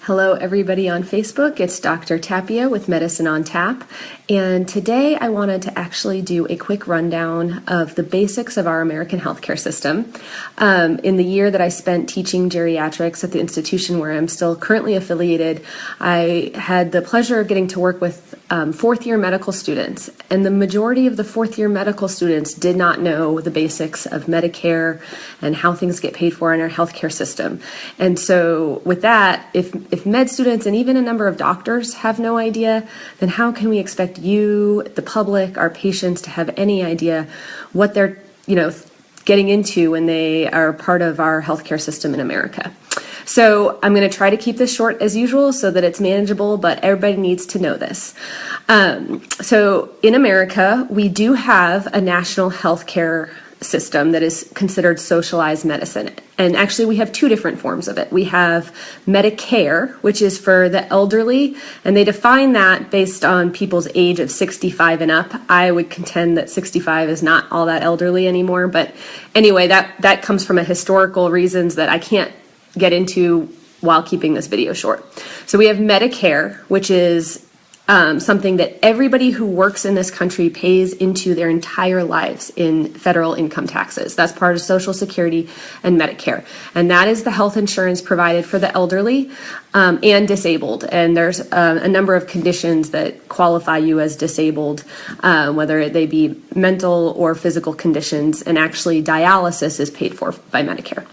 Hello everybody on Facebook, it's Dr. Tapia with Medicine on Tap, and today I wanted to actually do a quick rundown of the basics of our American healthcare system. In the year that I spent teaching geriatrics at the institution where I'm still currently affiliated, I had the pleasure of getting to work with fourth-year medical students, and the majority of the fourth-year medical students did not know the basics of Medicare and how things get paid for in our healthcare system. And so with that, if med students and even a number of doctors have no idea, then how can we expect you, the public, our patients to have any idea what they're, getting into when they are part of our healthcare system in America? So I'm going to try to keep this short as usual so that it's manageable, but everybody needs to know this. So in America, we do have a national healthcare system that is considered socialized medicine. And actually we have two different forms of it. We have Medicare, which is for the elderly, and they define that based on people's age of 65 and up. I would contend that 65 is not all that elderly anymore, but anyway, that comes from a historical reasons that I can't get into while keeping this video short. So we have Medicare, which is something that everybody who works in this country pays into their entire lives in federal income taxes. That's part of Social Security and Medicare. And that is the health insurance provided for the elderly and disabled. And there's a number of conditions that qualify you as disabled, whether they be mental or physical conditions. And actually dialysis is paid for by Medicare.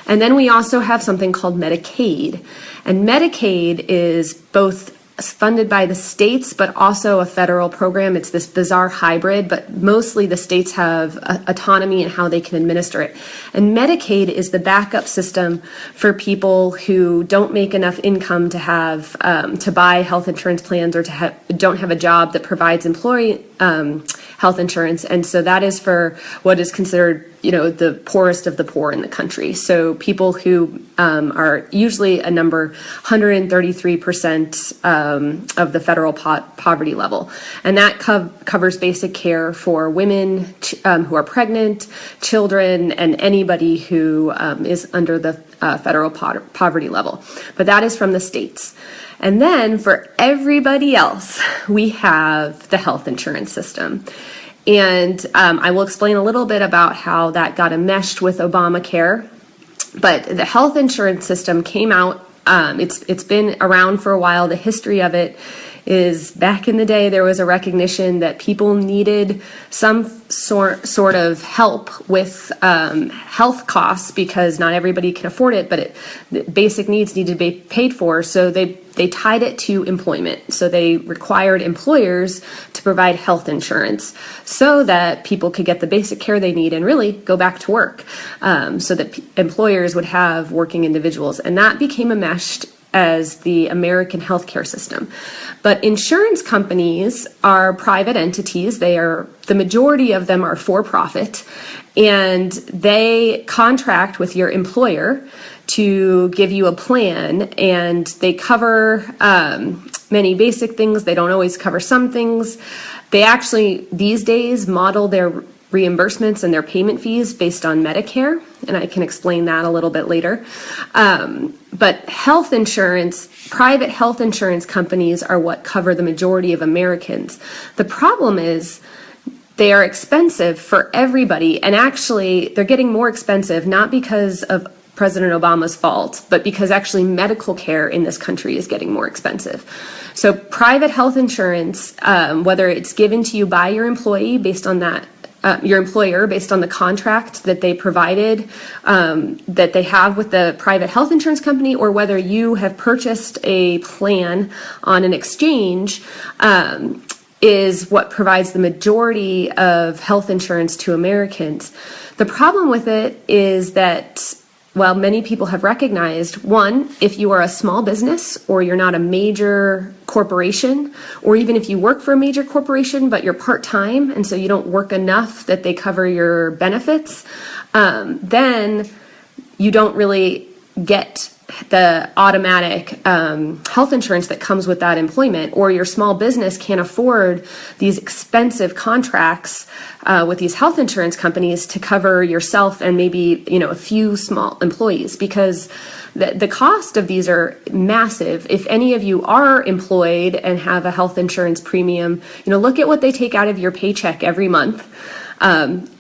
And then we also have something called Medicaid. And Medicaid is both funded by the states, but also a federal program. It's this bizarre hybrid, but mostly the states have autonomy in how they can administer it. And Medicaid is the backup system for people who don't make enough income to have to buy health insurance plans or don't have a job that provides employee health insurance. And so that is for what is considered the poorest of the poor in the country. So people who are usually a number 133% of the federal poverty level. And that covers basic care for women who are pregnant, children, and anybody who is under the federal poverty level. But that is from the states. And then for everybody else, we have the health insurance system. And I will explain a little bit about how that got enmeshed with Obamacare. But the health insurance system came out, it's been around for a while. The history of it is back in the day, there was a recognition that people needed some sort of help with health costs because not everybody can afford it, but the basic needs need to be paid for. So they tied it to employment. So they required employers to provide health insurance so that people could get the basic care they need and really go back to work, so that employers would have working individuals. And that became enmeshed as the American healthcare system. But insurance companies are private entities. The majority of them are for profit, and they contract with your employer to give you a plan, and they cover many basic things. They don't always cover some things. They actually, these days, model their reimbursements and their payment fees based on Medicare, and I can explain that a little bit later. But health insurance, private health insurance companies are what cover the majority of Americans. The problem is they are expensive for everybody, and actually they're getting more expensive not because of President Obama's fault, but because actually medical care in this country is getting more expensive. So private health insurance, whether it's given to you by your employee based on that, your employer based on the contract that they provided, that they have with the private health insurance company, or whether you have purchased a plan on an exchange, is what provides the majority of health insurance to Americans. The problem with it is that, well, many people have recognized, one, if you are a small business or you're not a major corporation, or even if you work for a major corporation but you're part-time and so you don't work enough that they cover your benefits, then you don't really get the automatic health insurance that comes with that employment, or your small business can't afford these expensive contracts with these health insurance companies to cover yourself and maybe a few small employees, because the cost of these are massive. If any of you are employed and have a health insurance premium, look at what they take out of your paycheck every month.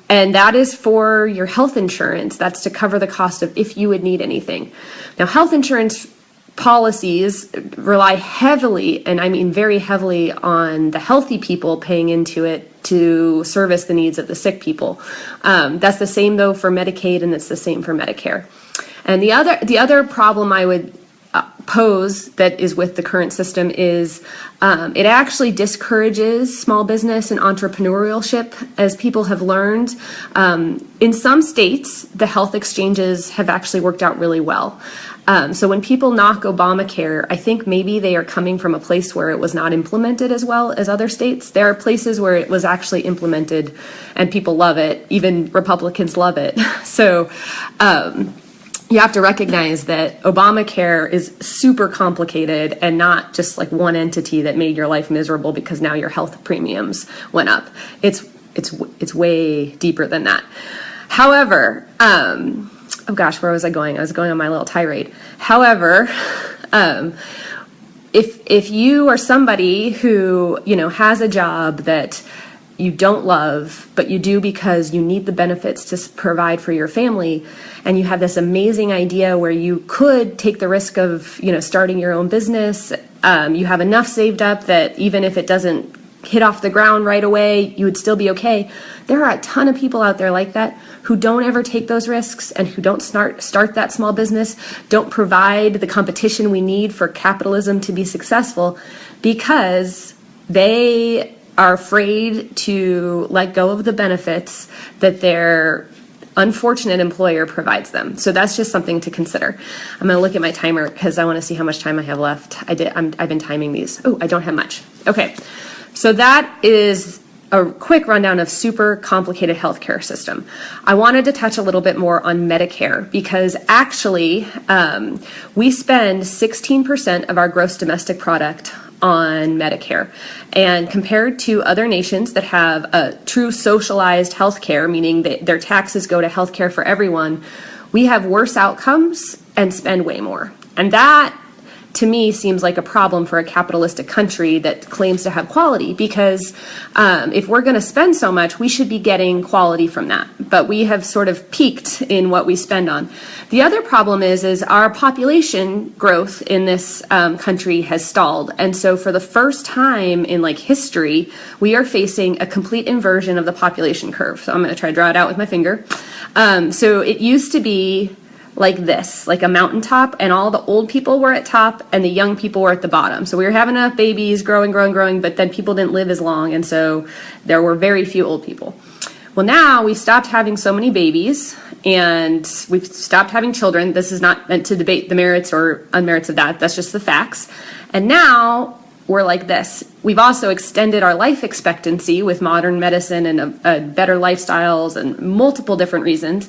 And that is for your health insurance. That's to cover the cost of if you would need anything. Now, health insurance policies rely heavily, and I mean very heavily, on the healthy people paying into it to service the needs of the sick people. That's the same, though, for Medicaid, and it's the same for Medicare. And the other problem I would pose that is with the current system is it actually discourages small business and entrepreneurship, as people have learned. In some states, the health exchanges have actually worked out really well. So when people knock Obamacare, I think maybe they are coming from a place where it was not implemented as well as other states. There are places where it was actually implemented and people love it. Even Republicans love it. So you have to recognize that Obamacare is super complicated and not just like one entity that made your life miserable because now your health premiums went up. It's way deeper than that. However, oh gosh, where was I going? I was going on my little tirade. However, if you are somebody who has a job that you don't love, but you do because you need the benefits to provide for your family, and you have this amazing idea where you could take the risk of starting your own business, you have enough saved up that even if it doesn't hit off the ground right away, you would still be okay. There are a ton of people out there like that who don't ever take those risks and who don't start that small business, don't provide the competition we need for capitalism to be successful, because they are afraid to let go of the benefits that their unfortunate employer provides them. So that's just something to consider. I'm going to look at my timer because I want to see how much time I have left. I've been timing these. Oh, I don't have much. Okay. So that is a quick rundown of super complicated healthcare system. I wanted to touch a little bit more on Medicare, because actually we spend 16% of our gross domestic product on Medicare. And compared to other nations that have a true socialized healthcare, meaning that their taxes go to healthcare for everyone, we have worse outcomes and spend way more. And that, to me, seems like a problem for a capitalistic country that claims to have quality, because if we're going to spend so much, we should be getting quality from that. But we have sort of peaked in what we spend on. The other problem is our population growth in this country has stalled. And so for the first time in history, we are facing a complete inversion of the population curve. So I'm going to try to draw it out with my finger. So it used to be like this, like a mountaintop, and all the old people were at top and the young people were at the bottom. So we were having enough babies, growing, but then people didn't live as long, and so there were very few old people. Well, now we've stopped having so many babies and we've stopped having children. This is not meant to debate the merits or unmerits of that. That's just the facts. And now we're like this. We've also extended our life expectancy with modern medicine and better lifestyles and multiple different reasons.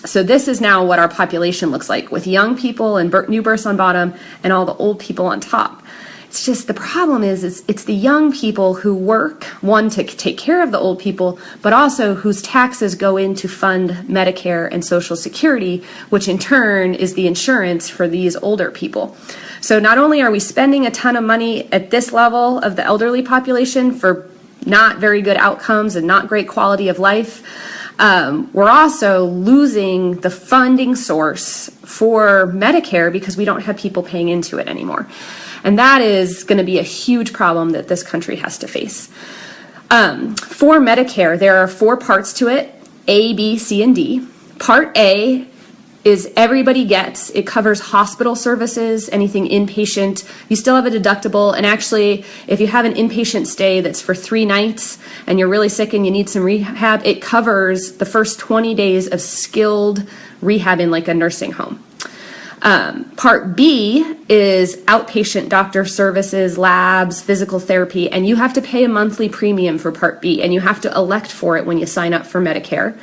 So this is now what our population looks like, with young people and new births on bottom and all the old people on top. It's just the problem is it's the young people who work, one, to take care of the old people, but also whose taxes go in to fund Medicare and Social Security, which in turn is the insurance for these older people. So not only are we spending a ton of money at this level of the elderly population for not very good outcomes and not great quality of life, we're also losing the funding source for Medicare because we don't have people paying into it anymore. And that is going to be a huge problem that this country has to face. For Medicare, there are 4 parts to it: A, B, C, and D. Part A is everybody gets. It covers hospital services, anything inpatient. You still have a deductible, and actually, if you have an inpatient stay that's for 3 nights and you're really sick and you need some rehab, it covers the first 20 days of skilled rehab in like a nursing home. Part B is outpatient doctor services, labs, physical therapy, and you have to pay a monthly premium for Part B, and you have to elect for it when you sign up for Medicare.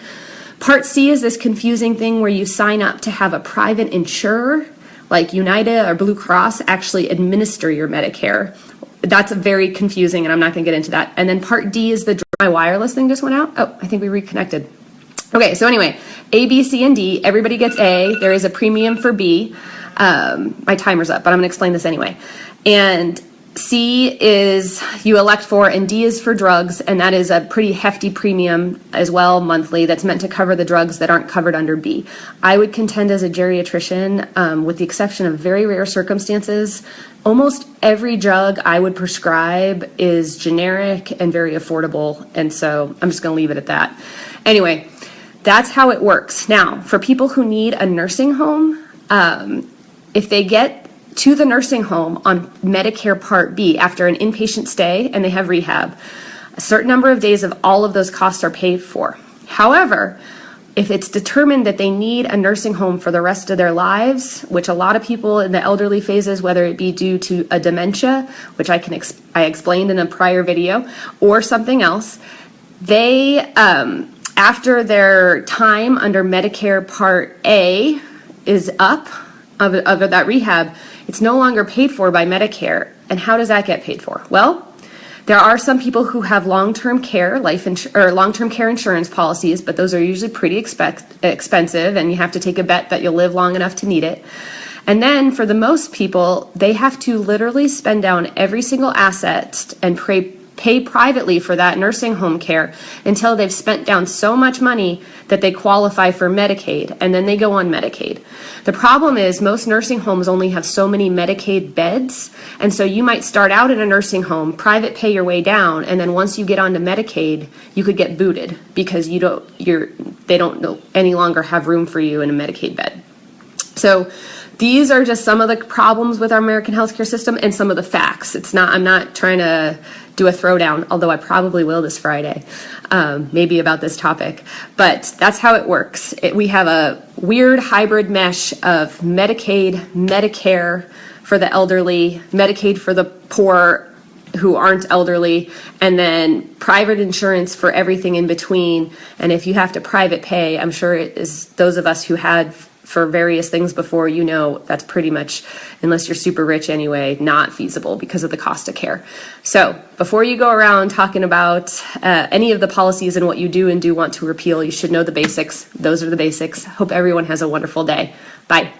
Part C is this confusing thing where you sign up to have a private insurer like United or Blue Cross actually administer your Medicare. That's very confusing, and I'm not going to get into that. And then Part D is my wireless thing just went out. Oh, I think we reconnected. Okay, so anyway, A, B, C, and D. Everybody gets A. There is a premium for B. My timer's up, but I'm going to explain this anyway. And C is you elect for, and D is for drugs, and that is a pretty hefty premium as well monthly that's meant to cover the drugs that aren't covered under B. I would contend as a geriatrician, with the exception of very rare circumstances, almost every drug I would prescribe is generic and very affordable, and so I'm just going to leave it at that. Anyway, that's how it works. Now, for people who need a nursing home, if they get to the nursing home on Medicare Part B after an inpatient stay and they have rehab, a certain number of days of all of those costs are paid for. However, if it's determined that they need a nursing home for the rest of their lives, which a lot of people in the elderly phases, whether it be due to a dementia, which I explained in a prior video, or something else, they, after their time under Medicare Part A is up of that rehab, it's no longer paid for by Medicare. And how does that get paid for? Well, there are some people who have long-term care long-term care insurance policies, but those are usually pretty expensive, and you have to take a bet that you'll live long enough to need it. And then for the most people, they have to literally spend down every single asset and pay privately for that nursing home care until they've spent down so much money that they qualify for Medicaid, and then they go on Medicaid. The problem is most nursing homes only have so many Medicaid beds, and so you might start out in a nursing home, private pay your way down, and then once you get onto Medicaid, you could get booted because they don't any longer have room for you in a Medicaid bed. So these are just some of the problems with our American healthcare system and some of the facts. I'm not trying to do a throwdown, although I probably will this Friday, maybe about this topic. But that's how it works. We have a weird hybrid mesh of Medicaid, Medicare for the elderly, Medicaid for the poor who aren't elderly, and then private insurance for everything in between. And if you have to private pay, I'm sure it is those of us who had for various things before, that's pretty much, unless you're super rich anyway, not feasible because of the cost of care. So before you go around talking about any of the policies and what you do and do want to repeal, you should know the basics. Those are the basics. Hope everyone has a wonderful day. Bye.